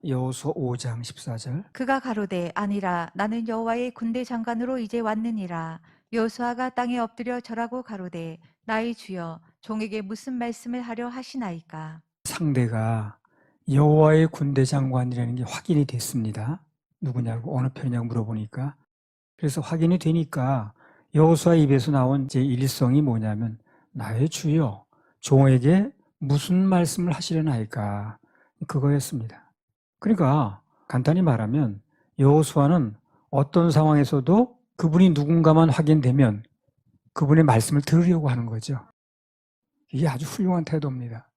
여호수아 5장 14절. 그가 가로되 아니라 나는 여호와의 군대 장관으로 이제 왔느니라. 여호수아가 땅에 엎드려 절하고 가로되 나의 주여 종에게 무슨 말씀을 하려 하시나이까. 상대가 여호와의 군대 장관이라는 게 확인이 됐습니다. 누구냐고 어느 편이냐고 물어보니까. 그래서 확인이 되니까 여호수아 입에서 나온 제 일성이 뭐냐면 나의 주여 종에게 무슨 말씀을 하시려나이까, 그거였습니다. 그러니까 간단히 말하면 여호수아는 어떤 상황에서도 그분이 누군가만 확인되면 그분의 말씀을 들으려고 하는 거죠. 이게 아주 훌륭한 태도입니다.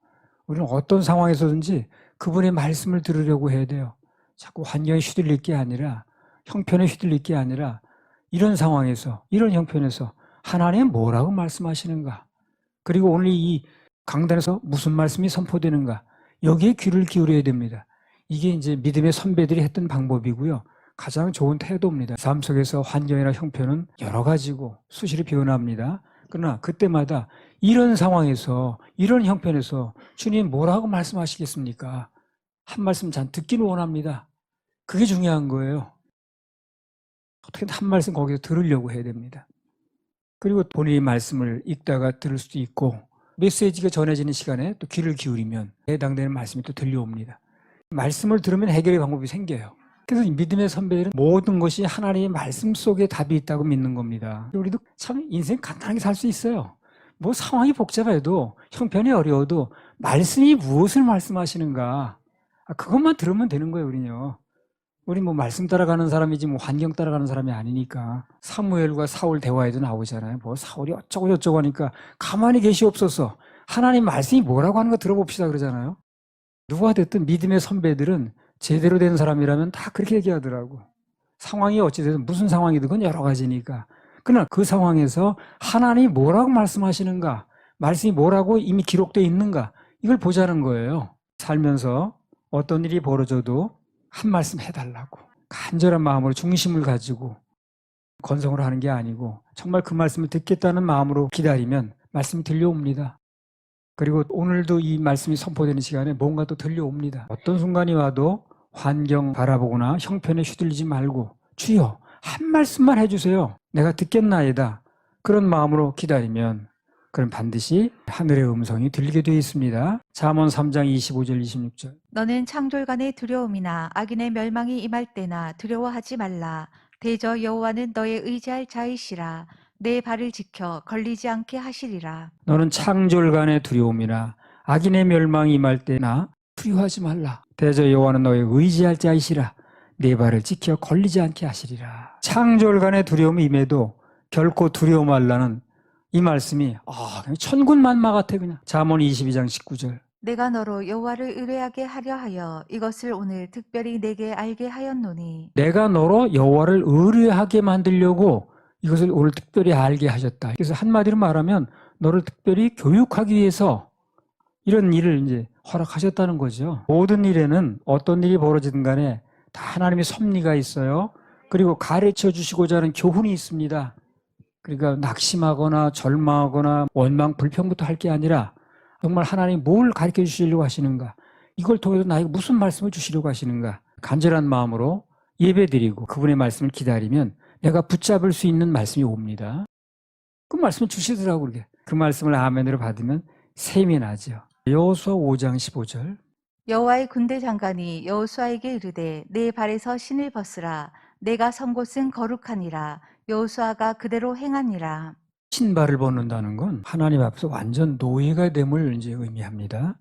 우리는 어떤 상황에서든지 그분의 말씀을 들으려고 해야 돼요. 자꾸 환경에 휘둘릴 게 아니라, 형편에 휘둘릴 게 아니라, 이런 상황에서, 이런 형편에서 하나님 뭐라고 말씀하시는가, 그리고 오늘 이 강단에서 무슨 말씀이 선포되는가, 여기에 귀를 기울여야 됩니다. 이게 이제 믿음의 선배들이 했던 방법이고요. 가장 좋은 태도입니다. 삶 속에서 환경이나 형편은 여러 가지고 수시로 변합니다. 그러나 그때마다 이런 상황에서, 이런 형편에서 주님 뭐라고 말씀하시겠습니까? 한 말씀 잘 듣기는 원합니다. 그게 중요한 거예요. 어떻게든 한 말씀 거기서 들으려고 해야 됩니다. 그리고 본인이 말씀을 읽다가 들을 수도 있고, 메시지가 전해지는 시간에 또 귀를 기울이면 해당되는 말씀이 또 들려옵니다. 말씀을 들으면 해결의 방법이 생겨요. 그래서 믿음의 선배들은 모든 것이 하나님의 말씀 속에 답이 있다고 믿는 겁니다. 우리도 참 인생 간단하게 살 수 있어요. 뭐 상황이 복잡해도, 형편이 어려워도 말씀이 무엇을 말씀하시는가, 그것만 들으면 되는 거예요. 우리는요. 우리 뭐 말씀 따라가는 사람이지 뭐 환경 따라가는 사람이 아니니까. 사무엘과 사울 대화에도 나오잖아요. 뭐 사울이 어쩌고 저쩌고 하니까 가만히 계시옵소서, 하나님 말씀이 뭐라고 하는 거 들어봅시다 그러잖아요. 누가 됐든 믿음의 선배들은 제대로 된 사람이라면 다 그렇게 얘기하더라고. 상황이 어찌됐든 무슨 상황이든 그건 여러 가지니까. 그러나 그 상황에서 하나님이 뭐라고 말씀하시는가, 말씀이 뭐라고 이미 기록되어 있는가, 이걸 보자는 거예요. 살면서 어떤 일이 벌어져도 한 말씀 해달라고 간절한 마음으로 중심을 가지고 건성을 하는 게 아니고 정말 그 말씀을 듣겠다는 마음으로 기다리면 말씀이 들려옵니다. 그리고 오늘도 이 말씀이 선포되는 시간에 뭔가 또 들려옵니다. 어떤 순간이 와도 환경 바라보거나 형편에 휘둘리지 말고 주여 한 말씀만 해주세요, 내가 듣겠나이다, 그런 마음으로 기다리면 그럼 반드시 하늘의 음성이 들리게 되어 있습니다. 잠언 3장 25절 26절. 너는 창졸간의 두려움이나 악인의 멸망이 임할 때나 두려워하지 말라. 대저 여호와는 너의 의지할 자이시라. 내 발을 지켜 걸리지 않게 하시리라. 너는 창졸간의 두려움이나 악인의 멸망이 임할 때나 두려워하지 말라. 대저 여호와는 너의 의지할 자이시라. 내 발을 지켜 걸리지 않게 하시리라. 창졸간의 두려움이 임해도 결코 두려워 말라는 이 말씀이 그냥 천군만마 같아. 그냥 잠언 22장 19절. 내가 너로 여호와를 의뢰하게 하려 하여 이것을 오늘 특별히 내게 알게 하였노니. 내가 너로 여호와를 의뢰하게 만들려고 이것을 오늘 특별히 알게 하셨다. 그래서 한마디로 말하면 너를 특별히 교육하기 위해서 이런 일을 이제 허락하셨다는 거죠. 모든 일에는 어떤 일이 벌어지든 간에 다 하나님의 섭리가 있어요. 그리고 가르쳐 주시고자 하는 교훈이 있습니다. 그러니까 낙심하거나 절망하거나 원망, 불평부터 할 게 아니라 정말 하나님 뭘 가르쳐 주시려고 하시는가, 이걸 통해서 나에게 무슨 말씀을 주시려고 하시는가, 간절한 마음으로 예배드리고 그분의 말씀을 기다리면 내가 붙잡을 수 있는 말씀이 옵니다. 그 말씀을 주시더라고. 그렇게 그 말씀을 아멘으로 받으면 셈이 나죠. 여호수아 5장 15절. 여호와의 군대 장관이 여호수아에게 이르되 내 발에서 신을 벗으라. 내가 선 곳은 거룩하니라. 여호수아가 그대로 행하니라. 신발을 벗는다는 건 하나님 앞에서 완전 노예가 됨을 이제 의미합니다.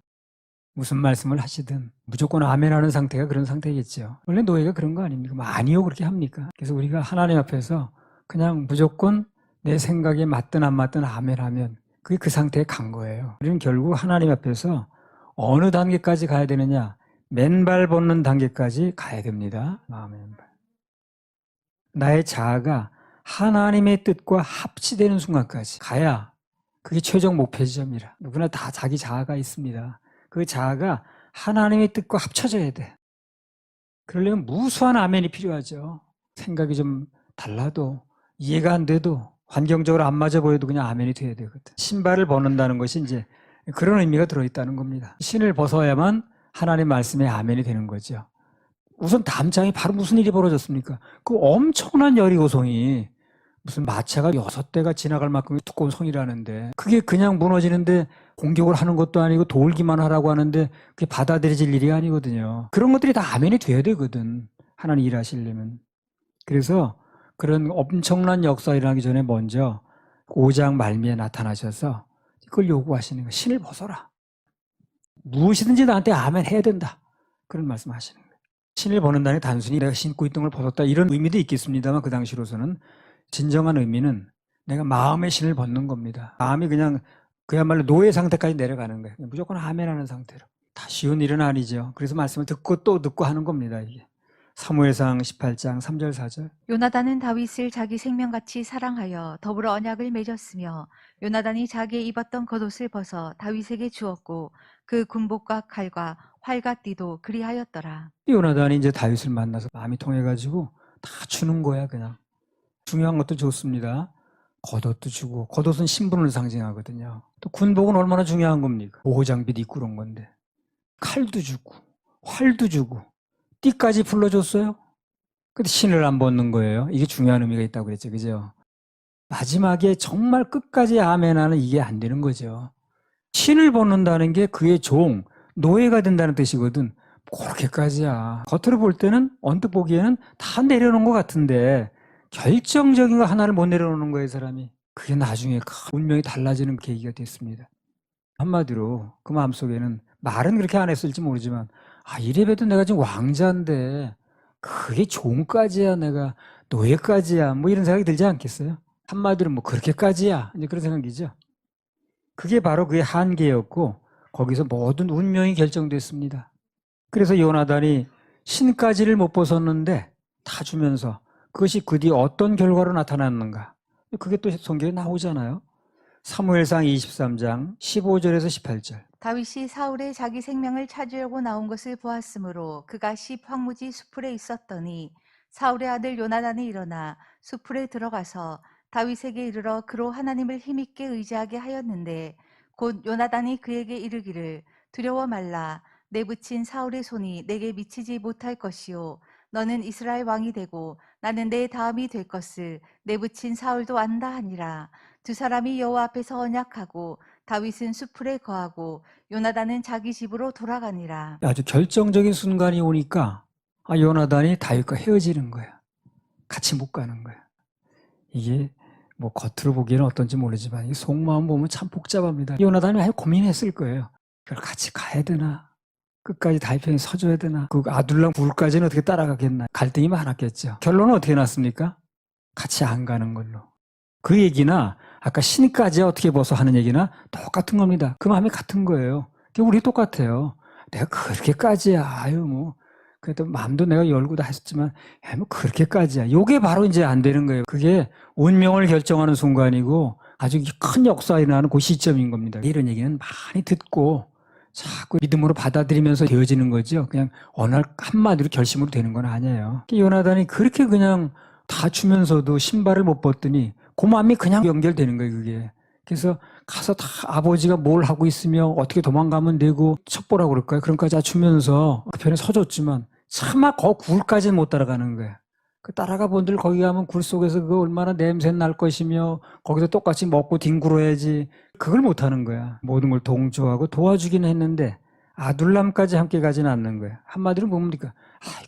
무슨 말씀을 하시든 무조건 아멘하는 상태가 그런 상태겠죠. 원래 노예가 그런 거 아닙니까? 뭐 아니요 그렇게 합니까? 그래서 우리가 하나님 앞에서 그냥 무조건 내 생각에 맞든 안 맞든 아멘하면 그게 그 상태에 간 거예요. 우리는 결국 하나님 앞에서 어느 단계까지 가야 되느냐, 맨발 벗는 단계까지 가야 됩니다. 마음의 맨발. 나의 자아가 하나님의 뜻과 합치되는 순간까지 가야 그게 최종 목표 지점이라. 누구나 다 자기 자아가 있습니다. 그 자아가 하나님의 뜻과 합쳐져야 돼. 그러려면 무수한 아멘이 필요하죠. 생각이 좀 달라도, 이해가 안 돼도, 환경적으로 안 맞아 보여도 그냥 아멘이 돼야 되거든. 신발을 벗는다는 것이 이제 그런 의미가 들어있다는 겁니다. 신을 벗어야만 하나님 말씀에 아멘이 되는 거죠. 우선 다음 장에 바로 무슨 일이 벌어졌습니까? 그 엄청난 여리고성이 무슨 마차가 6대가 지나갈 만큼 두꺼운 성이라는데 그게 그냥 무너지는데 공격을 하는 것도 아니고 돌기만 하라고 하는데 그게 받아들여질 일이 아니거든요. 그런 것들이 다 아멘이 돼야 되거든. 하나님 일하시려면. 그래서 그런 엄청난 역사 일어나기 전에 먼저 5장 말미에 나타나셔서 그걸 요구하시는 거예요. 신을 벗어라. 무엇이든지 나한테 아멘 해야 된다. 그런 말씀 하시는 거예요. 신을 벗는다는 게 단순히 내가 신고 있던 걸 벗었다 이런 의미도 있겠습니다만 그 당시로서는 진정한 의미는 내가 마음의 신을 벗는 겁니다. 마음이 그냥 그야말로 노예 상태까지 내려가는 거예요. 무조건 아멘하는 상태로. 다 쉬운 일은 아니죠. 그래서 말씀을 듣고 또 듣고 하는 겁니다. 이게. 사무엘상 18장 3절 4절. 요나단은 다윗을 자기 생명같이 사랑하여 더불어 언약을 맺었으며 요나단이 자기의 입었던 겉옷을 벗어 다윗에게 주었고 그 군복과 칼과 활과 띠도 그리하였더라. 요나단이 이제 다윗을 만나서 마음이 통해가지고 다 주는 거야 그냥. 중요한 것도 좋습니다. 겉옷도 주고 겉옷은 신분을 상징하거든요. 또 군복은 얼마나 중요한 겁니까? 보호장비도 입고 그런 건데 칼도 주고 활도 주고 띠까지 불러줬어요. 근데 신을 안 벗는 거예요. 이게 중요한 의미가 있다고 그랬죠. 그죠? 마지막에 정말 끝까지 아멘하는 이게 안 되는 거죠. 신을 벗는다는 게 그의 종, 노예가 된다는 뜻이거든. 그렇게까지야. 겉으로 볼 때는 언뜻 보기에는 다 내려놓은 것 같은데 결정적인 거 하나를 못 내려놓는 거예요, 사람이. 그게 나중에 운명이 달라지는 계기가 됐습니다. 한마디로 그 마음속에는 말은 그렇게 안 했을지 모르지만 이래봬도 내가 지금 왕자인데 그게 종까지야 내가 노예까지야 뭐 이런 생각이 들지 않겠어요? 한마디로 뭐 그렇게까지야 이제 그런 생각이죠. 그게 바로 그의 한계였고 거기서 모든 운명이 결정됐습니다. 그래서 요나단이 신까지를 못 벗었는데 다 주면서 그것이 그 뒤 어떤 결과로 나타났는가? 그게 또 성경에 나오잖아요. 사무엘상 23장 15절에서 18절. 다윗이 사울의 자기 생명을 찾으려고 나온 것을 보았으므로 그가 십 황무지 수풀에 있었더니 사울의 아들 요나단이 일어나 수풀에 들어가서 다윗에게 이르러 그로 하나님을 힘있게 의지하게 하였는데 곧 요나단이 그에게 이르기를 두려워 말라 내 붙인 사울의 손이 내게 미치지 못할 것이요 너는 이스라엘 왕이 되고 나는 내 다음이 될 것을 내 붙인 사울도 안다 하니라. 두 사람이 여호와 앞에서 언약하고 다윗은 수풀에 거하고 요나단은 자기 집으로 돌아가니라. 아주 결정적인 순간이 오니까 요나단이 다윗과 헤어지는 거야. 같이 못 가는 거야. 이게 뭐 겉으로 보기에는 어떤지 모르지만 이 속마음 보면 참 복잡합니다. 요나단이 아주 고민했을 거예요. 그걸 같이 가야 되나? 끝까지 다윗 편에 서줘야 되나? 그 아둘람 굴까지는 어떻게 따라가겠나? 갈등이 많았겠죠. 결론은 어떻게 났습니까? 같이 안 가는 걸로. 그 얘기나 아까 신까지 어떻게 벗어 하는 얘기나 똑같은 겁니다. 그 마음이 같은 거예요. 우리 똑같아요. 내가 그렇게까지야. 뭐 그래도 마음도 내가 열고 다 했었지만 뭐 그렇게까지야. 요게 바로 이제 안 되는 거예요. 그게 운명을 결정하는 순간이고 아주 큰 역사가 일어나는 그 시점인 겁니다. 이런 얘기는 많이 듣고 자꾸 믿음으로 받아들이면서 되어지는 거죠. 그냥 어느 날 한마디로 결심으로 되는 건 아니에요. 요나단이 그렇게 그냥 다 주면서도 신발을 못 벗더니 그 마음이 그냥 연결되는 거예요, 그게. 그래서 가서 다 아버지가 뭘 하고 있으며 어떻게 도망가면 되고 첩보라고 그럴까요? 그런 거까지 다 주면서 그 편에 서줬지만 차마 그 굴까지는 못 따라가는 거예요. 그 따라가 본들 거기 가면 굴 속에서 그거 얼마나 냄새 날 것이며 거기서 똑같이 먹고 뒹굴어야지. 그걸 못 하는 거야. 모든 걸 동조하고 도와주기는 했는데 아둘람까지 함께 가지는 않는 거야. 한마디로 뭡니까?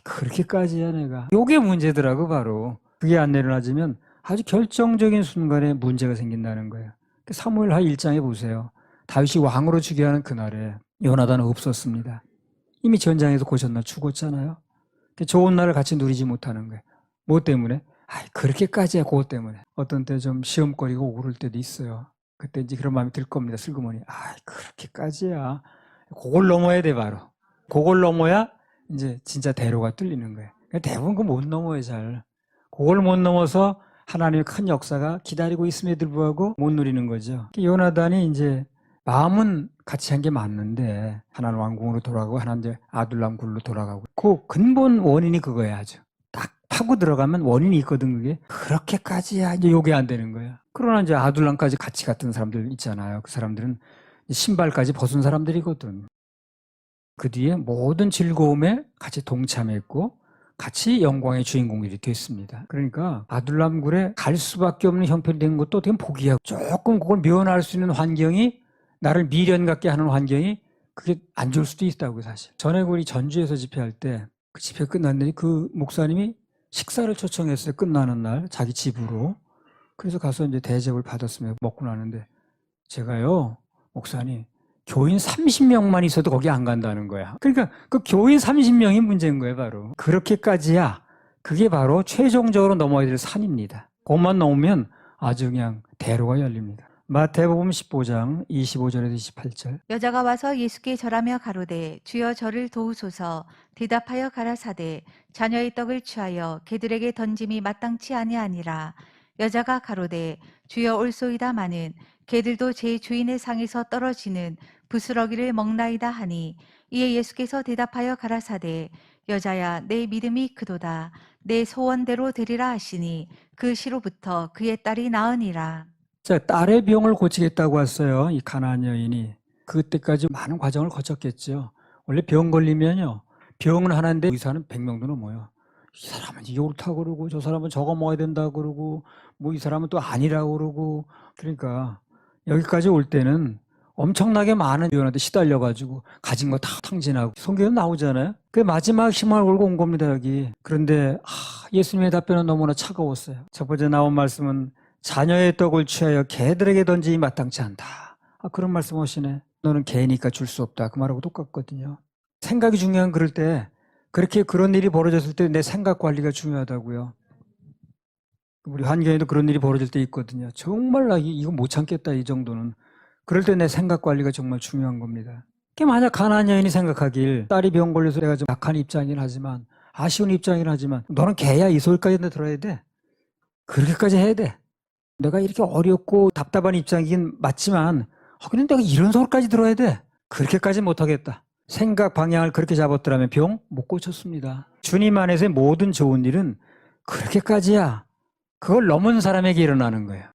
그렇게까지야 내가. 요게 문제더라고 바로. 그게 안 내려놔지면 아주 결정적인 순간에 문제가 생긴다는 거예요. 사무엘하 1장에 보세요. 다윗이 왕으로 주게 하는 그날에 요나단은 없었습니다. 이미 전장에서 고전날 죽었잖아요. 좋은 날을 같이 누리지 못하는 거예요. 뭐 때문에? 그렇게까지야 그것 때문에. 어떤 때 좀 시험거리가 오를 때도 있어요. 그때 이제 그런 마음이 들 겁니다. 슬그머니. 그렇게까지야. 그걸 넘어야 돼 바로. 그걸 넘어야 이제 진짜 대로가 뚫리는 거예요. 대부분 그거 못 넘어요 잘. 그걸 못 넘어서 하나님의 큰 역사가 기다리고 있음에도 불구하고 못 누리는 거죠. 요나단이 이제 마음은 같이 한 게 맞는데 하나는 왕궁으로 돌아가고 하나는 이제 아둘람 굴로 돌아가고 그 근본 원인이 그거야 아주. 딱 파고 들어가면 원인이 있거든 그게. 그렇게까지야 이제 요게 안 되는 거야. 그러나 이제 아둘람까지 같이 갔던 사람들 있잖아요. 그 사람들은 신발까지 벗은 사람들이거든. 그 뒤에 모든 즐거움에 같이 동참했고 같이 영광의 주인공들이 됐습니다. 그러니까 아둘람 굴에 갈 수밖에 없는 형편이 된 것도 어떻게 보면 복이야. 조금 그걸 면할 수 있는 환경이, 나를 미련 갖게 하는 환경이 그게 안 좋을 수도 있다고. 사실 전에 우리 전주에서 집회할 때 그 집회 끝났더니 그 목사님이 식사를 초청했어요. 끝나는 날 자기 집으로. 그래서 가서 이제 대접을 받았으면 먹고 나는데, 제가요, 목사님, 교인 30명만 있어도 거기 안 간다는 거야. 그러니까 그 교인 30명이 문제인 거예요, 바로. 그렇게까지야. 그게 바로 최종적으로 넘어야 될 산입니다. 그것만 넘으면 아주 그냥 대로가 열립니다. 마태복음 15장 25절에서 28절. 여자가 와서 예수께 절하며 가로되 주여 저를 도우소서. 대답하여 가라사대 자녀의 떡을 취하여 개들에게 던짐이 마땅치 아니하니라. 여자가 가로되 주여 올소이다마는 개들도 제 주인의 상에서 떨어지는 부스러기를 먹나이다 하니, 이에 예수께서 대답하여 가라사대 여자야 내 믿음이 크도다. 내 소원대로 되리라 하시니 그 시로부터 그의 딸이 나으니라. 자, 딸의 병을 고치겠다고 왔어요, 이 가나안 여인이. 그때까지 많은 과정을 거쳤겠죠. 원래 병 걸리면요, 병은 하나인데 의사는 100명도 넘어요. 이 사람은 이게 옳다고 그러고 저 사람은 저거 먹어야 된다고 그러고 뭐 이 사람은 또 아니라고 그러고. 그러니까 여기까지 올 때는 엄청나게 많은 위원한테 시달려가지고 가진 거 다 탕진하고 성경에 나오잖아요. 그 마지막 희망을 걸고 온 겁니다, 여기. 그런데 예수님의 답변은 너무나 차가웠어요. 첫 번째 나온 말씀은 자녀의 떡을 취하여 개들에게 던지기 마땅치 않다. 그런 말씀 하시네. 너는 개니까 줄 수 없다. 그 말하고 똑같거든요. 생각이 중요한 그럴 때, 그렇게 그런 일이 벌어졌을 때 내 생각 관리가 중요하다고요. 우리 환경에도 그런 일이 벌어질 때 있거든요. 정말 나 이거 못 참겠다, 이 정도는. 그럴 때 내 생각 관리가 정말 중요한 겁니다. 만약 가나안 여인이 생각하길, 딸이 병 걸려서 내가 좀 약한 입장이긴 하지만, 아쉬운 입장이긴 하지만, 너는 개야, 이 소리까지 들어야 돼. 그렇게까지 해야 돼. 내가 이렇게 어렵고 답답한 입장이긴 맞지만, 근데 내가 이런 소리까지 들어야 돼. 그렇게까지 못하겠다. 생각 방향을 그렇게 잡았더라면 병 못 고쳤습니다. 주님 안에서의 모든 좋은 일은 그렇게까지야. 그걸 넘은 사람에게 일어나는 거예요.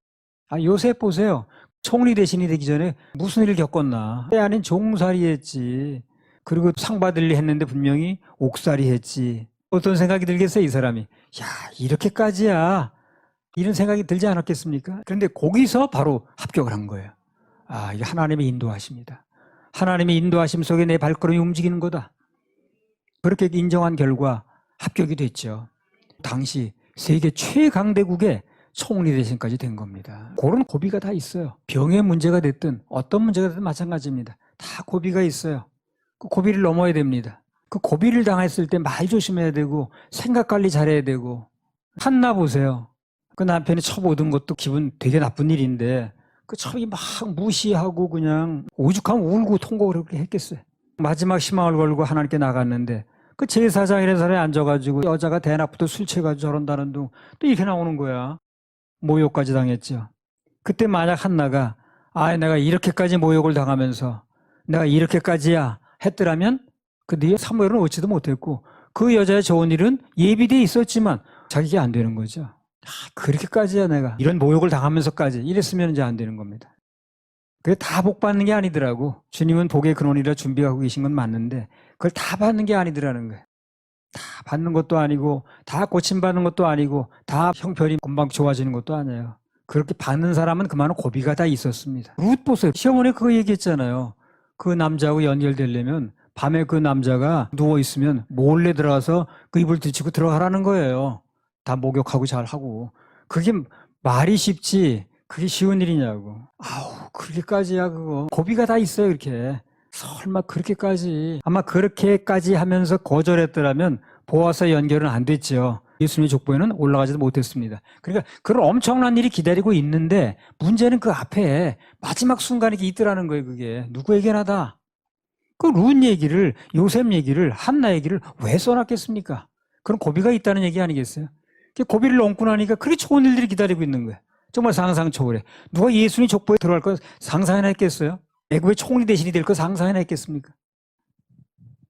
요셉 보세요. 총리 대신이 되기 전에 무슨 일을 겪었나. 때 아닌 종살이 했지. 그리고 상 받을 일 했는데 분명히 옥살이 했지. 어떤 생각이 들겠어요, 이 사람이. 야, 이렇게까지야. 이런 생각이 들지 않았겠습니까? 그런데 거기서 바로 합격을 한 거예요. 이게 하나님의 인도하심이다. 하나님의 인도하심 속에 내 발걸음이 움직이는 거다. 그렇게 인정한 결과 합격이 됐죠. 당시 세계 최강대국의 총리 대신까지 된 겁니다. 그런 고비가 다 있어요. 병의 문제가 됐든 어떤 문제가 됐든 마찬가지입니다. 다 고비가 있어요. 그 고비를 넘어야 됩니다. 그 고비를 당했을 때 말 조심해야 되고 생각 관리 잘해야 되고. 한나 보세요. 그 남편이 첩 얻은 것도 기분 되게 나쁜 일인데 그 첩이 막 무시하고 그냥 오죽하면 울고 통곡을 그렇게 했겠어요. 마지막 희망을 걸고 하나님께 나갔는데 그 제사장이라는 사람이 앉아가지고 여자가 대낮부터 술 취해가지고 저런다는 둥 또 이렇게 나오는 거야. 모욕까지 당했죠. 그때 만약 한나가 내가 이렇게까지 모욕을 당하면서 내가 이렇게까지야 했더라면 그 뒤에 사무엘은 얻지도 못했고 그 여자의 좋은 일은 예비되어 있었지만 자기가 안 되는 거죠. 그렇게까지야 내가 이런 모욕을 당하면서까지 이랬으면 이제 안 되는 겁니다. 그게 다 복 받는 게 아니더라고. 주님은 복의 근원이라 준비하고 계신 건 맞는데 그걸 다 받는 게 아니더라는 거예요. 다 받는 것도 아니고 다 고침받는 것도 아니고 다 형편이 금방 좋아지는 것도 아니에요. 그렇게 받는 사람은 그만한 고비가 다 있었습니다. 룻 보세요. 시어머니 그거 얘기했잖아요. 그 남자하고 연결되려면 밤에 그 남자가 누워있으면 몰래 들어가서 그 이불 뒤치고 들어가라는 거예요. 다 목욕하고 잘하고. 그게 말이 쉽지 그게 쉬운 일이냐고. 그렇게까지야 그거. 고비가 다 있어요 이렇게. 설마 그렇게까지. 아마 그렇게까지 하면서 거절했더라면 보아서 연결은 안 됐죠. 예수님의 족보에는 올라가지도 못했습니다. 그러니까 그런 엄청난 일이 기다리고 있는데 문제는 그 앞에 마지막 순간이 있더라는 거예요. 그게 누구에게나 다. 그 룻 얘기를, 요셉 얘기를, 한나 얘기를 왜 써놨겠습니까? 그런 고비가 있다는 얘기 아니겠어요? 고비를 넘고 나니까 그렇게 좋은 일들이 기다리고 있는 거예요. 정말 상상 초월해. 누가 예수님 족보에 들어갈 거 상상이나 했겠어요? 애굽의 총리 대신이 될 거 상상이나 했겠습니까?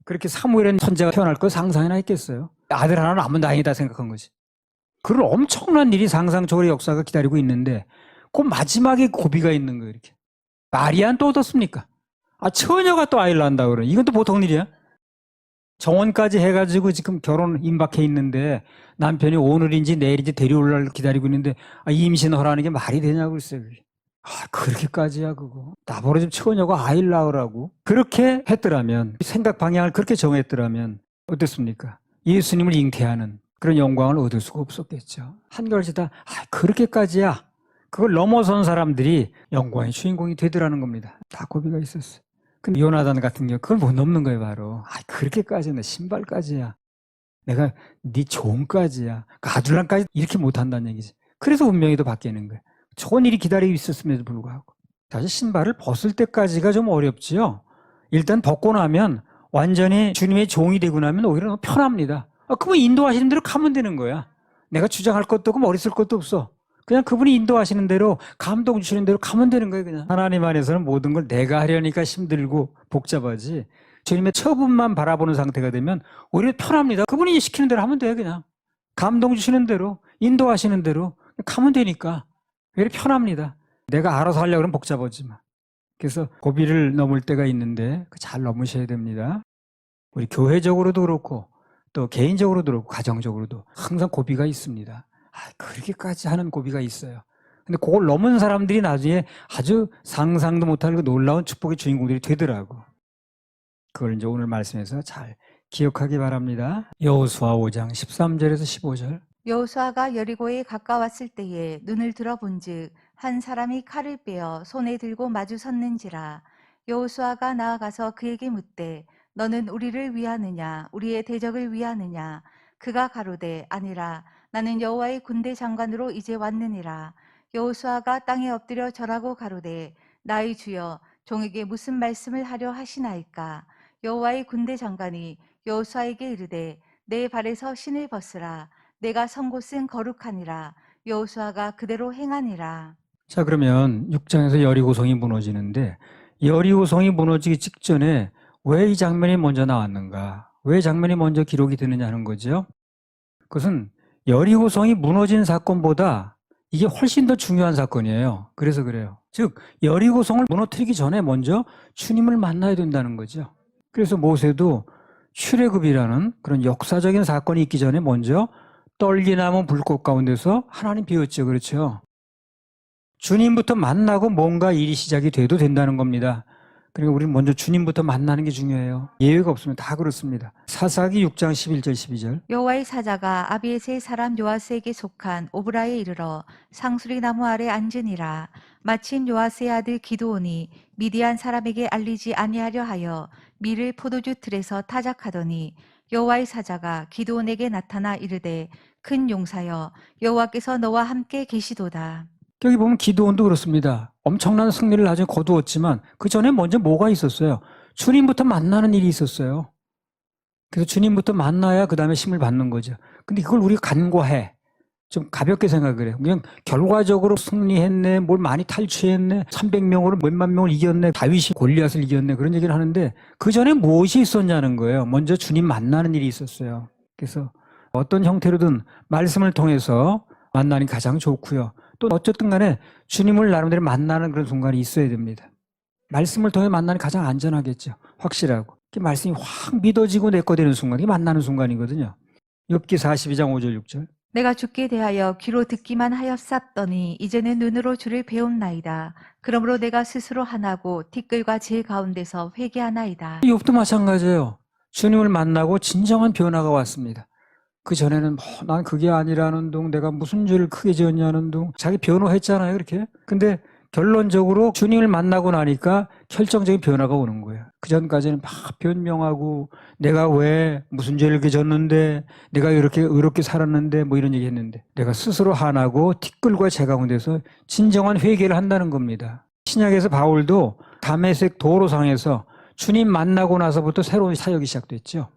그렇게 사무엘은 선지자가 태어날 거 상상이나 했겠어요? 아들 하나 남은 다행이다 생각한 거지. 그런 엄청난 일이 상상 초월의 역사가 기다리고 있는데 그 마지막에 고비가 있는 거예요. 이렇게. 마리아는 또 어떻습니까? 처녀가 또 아이를 낳는다 그러니 이건 또 보통 일이야? 정원까지 해가지고 지금 결혼 임박해 있는데 남편이 오늘인지 내일인지 데려올라 기다리고 있는데 임신하라는 게 말이 되냐고 글쎄요. 그렇게까지야 그거. 나보고 좀 처녀고 아이를 낳으라고. 그렇게 했더라면 생각 방향을 그렇게 정했더라면 어땠습니까? 예수님을 잉태하는 그런 영광을 얻을 수가 없었겠죠. 한결같이 다 그렇게까지야. 그걸 넘어선 사람들이 영광의 주인공이 되더라는 겁니다. 다 고비가 있었어요. 근데 요나단 같은 경우 그걸 못 넘는 거예요 바로. 그렇게까지는 신발까지야. 내가 네 종까지야. 아둘람까지 이렇게 못한다는 얘기지. 그래서 운명이 더 바뀌는 거예요. 좋은 일이 기다리고 있었음에도 불구하고. 사실 신발을 벗을 때까지가 좀 어렵지요. 일단 벗고 나면 완전히 주님의 종이 되고 나면 오히려 너무 편합니다. 그분 인도하시는 대로 가면 되는 거야. 내가 주장할 것도 없고 머리 쓸 것도 없어. 그냥 그분이 인도하시는 대로 감동 주시는 대로 가면 되는 거예요. 그냥 하나님 안에서는 모든 걸 내가 하려니까 힘들고 복잡하지 주님의 처분만 바라보는 상태가 되면 오히려 편합니다. 그분이 시키는 대로 하면 돼요. 그냥 감동 주시는 대로 인도하시는 대로 가면 되니까 오히려 편합니다. 내가 알아서 하려고 그러면 복잡하지만. 그래서 고비를 넘을 때가 있는데 잘 넘으셔야 됩니다. 우리 교회적으로도 그렇고 또 개인적으로도 그렇고 가정적으로도 항상 고비가 있습니다. 그렇게까지 하는 고비가 있어요. 근데 그걸 넘은 사람들이 나중에 아주 상상도 못할 그 놀라운 축복의 주인공들이 되더라고. 그걸 이제 오늘 말씀에서 잘 기억하기 바랍니다. 여호수아 5장 13절에서 15절. 여호수아가 여리고에 가까웠을 때에 눈을 들어본즉 한 사람이 칼을 빼어 손에 들고 마주 섰는지라. 여호수아가 나아가서 그에게 묻되 너는 우리를 위하느냐 우리의 대적을 위하느냐. 그가 가로되 아니라 나는 여호와의 군대 장관으로 이제 왔느니라. 여호수아가 땅에 엎드려 절하고 가로되 나의 주여 종에게 무슨 말씀을 하려 하시나이까. 여호와의 군대 장관이 여호수아에게 이르되 내 발에서 신을 벗으라. 내가 선 곳은 거룩하니라. 여호수아가 그대로 행하니라. 자, 그러면 6장에서 여리고성이 무너지는데 여리고성이 무너지기 직전에 왜 이 장면이 먼저 나왔는가? 왜 장면이 먼저 기록이 되느냐 하는 거죠. 그것은 여리고성이 무너진 사건보다 이게 훨씬 더 중요한 사건이에요. 그래서 그래요. 즉 여리고성을 무너뜨리기 전에 먼저 주님을 만나야 된다는 거죠. 그래서 모세도 출애굽이라는 그런 역사적인 사건이 있기 전에 먼저 떨기나무 불꽃 가운데서 하나님 비웠죠. 그렇죠. 주님부터 만나고 뭔가 일이 시작이 돼도 된다는 겁니다. 그러니까 우리는 먼저 주님부터 만나는 게 중요해요. 예외가 없으면 다 그렇습니다. 사사기 6장 11절 12절. 여호와의 사자가 아비에셀 사람 요아스에게 속한 오브라에 이르러 상수리 나무 아래 앉으니라. 마침 요아스의 아들 기드온이 미디안 사람에게 알리지 아니하려 하여 밀을 포도주 틀에서 타작하더니 여호와의 사자가 기드온에게 나타나 이르되 큰 용사여 여호와께서 너와 함께 계시도다. 여기 보면 기드온도 그렇습니다. 엄청난 승리를 나중에 거두었지만 그 전에 먼저 뭐가 있었어요? 주님부터 만나는 일이 있었어요. 그래서 주님부터 만나야 그 다음에 힘을 받는 거죠. 근데 그걸 우리가 간과해. 좀 가볍게 생각을 해요. 그냥 결과적으로 승리했네, 뭘 많이 탈취했네, 300명으로 몇만 명을 이겼네, 다윗이 골리앗을 이겼네, 그런 얘기를 하는데 그 전에 무엇이 있었냐는 거예요. 먼저 주님 만나는 일이 있었어요. 그래서 어떤 형태로든 말씀을 통해서 만나는 게 가장 좋고요. 또 어쨌든 간에 주님을 나름대로 만나는 그런 순간이 있어야 됩니다. 말씀을 통해 만나는 게 가장 안전하겠죠. 확실하고. 말씀이 확 믿어지고 내 거 되는 순간이 만나는 순간이거든요. 욥기 42장 5절 6절. 내가 주께 대하여 귀로 듣기만 하였사더니 이제는 눈으로 주를 배움나이다. 그러므로 내가 스스로 하나고 티끌과 제 가운데서 회개하나이다. 욥도 마찬가지예요. 주님을 만나고 진정한 변화가 왔습니다. 그 전에는 난 그게 아니라는 둥, 내가 무슨 죄를 크게 지었냐는 둥, 자기 변호했잖아요, 그렇게. 근데 결론적으로 주님을 만나고 나니까 결정적인 변화가 오는 거예요. 그 전까지는 막 변명하고 내가 왜 무슨 죄를 졌는데 내가 이렇게 의롭게 살았는데 뭐 이런 얘기 했는데 내가 스스로 하나고 티끌과 제 가운데서 진정한 회개를 한다는 겁니다. 신약에서 바울도 다메섹 도로상에서 주님 만나고 나서부터 새로운 사역이 시작됐죠.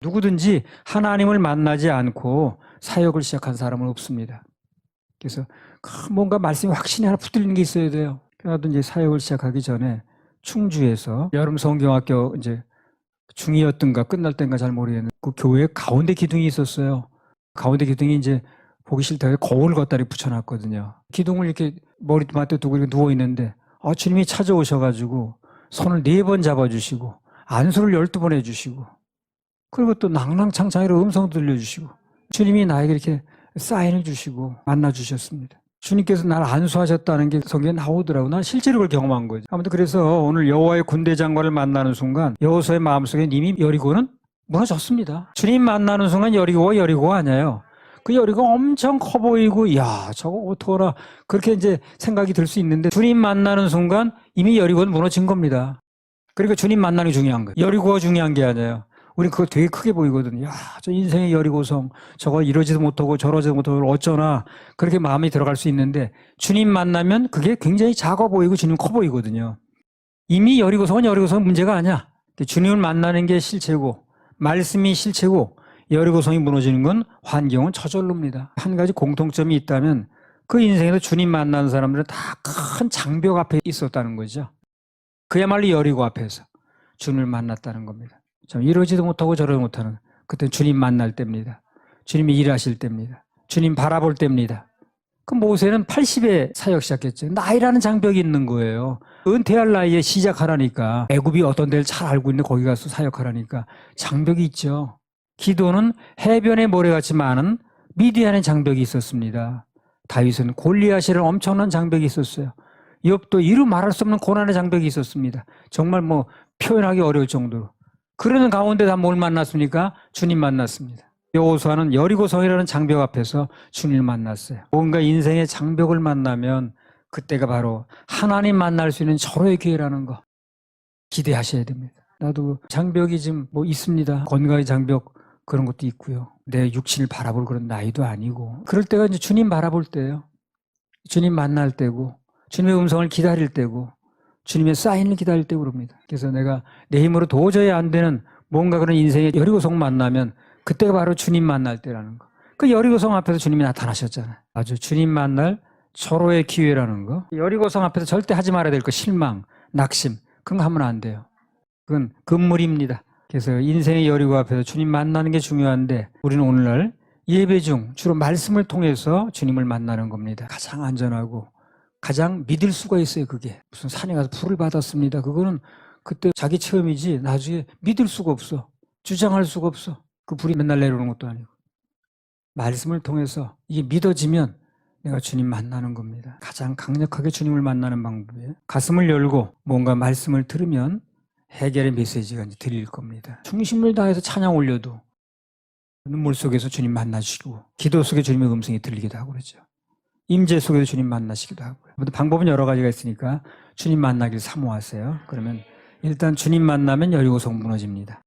누구든지 하나님을 만나지 않고 사역을 시작한 사람은 없습니다. 그래서 뭔가 말씀이 확신이 하나 붙들리는 게 있어야 돼요. 나도 이제 사역을 시작하기 전에 충주에서 여름 성경학교 이제 중이었던가 끝날 때인가 잘 모르겠는데 그 교회 가운데 기둥이 있었어요. 가운데 기둥이 이제 보기 싫다고 거울 걷다리 붙여놨거든요. 기둥을 이렇게 머리맡에 두고 이렇게 누워 있는데 주님이 찾아오셔가지고 손을 4번 잡아주시고 안수를 12번 해주시고 그리고 또 낭낭창창으로 음성 들려주시고 주님이 나에게 이렇게 사인을 주시고 만나주셨습니다. 주님께서 나를 안수하셨다는 게 성경에 나오더라고요. 난 실제로 그걸 경험한 거죠. 아무튼 그래서 오늘 여호와의 군대 장관을 만나는 순간 여호수아의 마음속에 이미 여리고는 무너졌습니다. 주님 만나는 순간 여리고가 아니에요. 그 여리고 엄청 커 보이고 야 저거 어떡하나 그렇게 이제 생각이 들 수 있는데 주님 만나는 순간 이미 여리고는 무너진 겁니다. 그러니까 주님 만나는 게 중요한 거예요. 여리고가 중요한 게 아니에요. 우리 그거 되게 크게 보이거든요. 야, 저 인생의 여리고성 저거 이러지도 못하고 저러지도 못하고 어쩌나 그렇게 마음이 들어갈 수 있는데 주님 만나면 그게 굉장히 작아 보이고 주님 커 보이거든요. 이미 여리고성은 문제가 아니야. 주님을 만나는 게 실체고 말씀이 실체고 여리고성이 무너지는 건 환경은 저절로입니다. 한 가지 공통점이 있다면 그 인생에서 주님 만나는 사람들은 다 큰 장벽 앞에 있었다는 거죠. 그야말로 여리고 앞에서 주님을 만났다는 겁니다. 참 이러지도 못하고 저러지도 못하는 그때 주님 만날 때입니다. 주님이 일하실 때입니다. 주님 바라볼 때입니다. 그 모세는 80에 사역 시작했죠. 나이라는 장벽이 있는 거예요. 은퇴할 나이에 시작하라니까. 애굽이 어떤 데를 잘 알고 있는데 거기 가서 사역하라니까. 장벽이 있죠. 기도는 해변의 모래같이 많은 미디안의 장벽이 있었습니다. 다윗은 골리앗이라는 엄청난 장벽이 있었어요. 욥도 이루 말할 수 없는 고난의 장벽이 있었습니다. 정말 뭐 표현하기 어려울 정도로. 그러는 가운데 다 뭘 만났습니까? 주님 만났습니다. 여호수아는 여리고성이라는 장벽 앞에서 주님을 만났어요. 뭔가 인생의 장벽을 만나면 그때가 바로 하나님 만날 수 있는 절호의 기회라는 거 기대하셔야 됩니다. 나도 장벽이 좀 뭐 있습니다. 건강의 장벽 그런 것도 있고요. 내 육신을 바라볼 그런 나이도 아니고 그럴 때가 이제 주님 바라볼 때예요. 주님 만날 때고 주님의 음성을 기다릴 때고 주님의 사인을 기다릴 때고 그럽니다. 그래서 내가 내 힘으로 도저히 안 되는 뭔가 그런 인생의 여리고성 만나면 그때가 바로 주님 만날 때라는 거. 그 여리고성 앞에서 주님이 나타나셨잖아요. 아주 주님 만날 절호의 기회라는 거. 여리고성 앞에서 절대 하지 말아야 될 거 실망, 낙심 그런 거 하면 안 돼요. 그건 금물입니다. 그래서 인생의 여리고 앞에서 주님 만나는 게 중요한데 우리는 오늘날 예배 중 주로 말씀을 통해서 주님을 만나는 겁니다. 가장 안전하고 가장 믿을 수가 있어요. 그게 무슨 산에 가서 불을 받았습니다. 그거는 그때 자기 체험이지 나중에 믿을 수가 없어. 주장할 수가 없어. 그 불이 맨날 내려오는 것도 아니고 말씀을 통해서 이게 믿어지면 내가 주님 만나는 겁니다. 가장 강력하게 주님을 만나는 방법이에요. 가슴을 열고 뭔가 말씀을 들으면 해결의 메시지가 이제 들릴 겁니다. 중심을 다해서 찬양 올려도 눈물 속에서 주님 만나시고 기도 속에 주님의 음성이 들리기도 하고 그러죠. 임재 속에서 주님 만나시기도 하고요. 방법은 여러 가지가 있으니까 주님 만나길 사모하세요. 그러면 일단 주님 만나면 여리고성 무너집니다.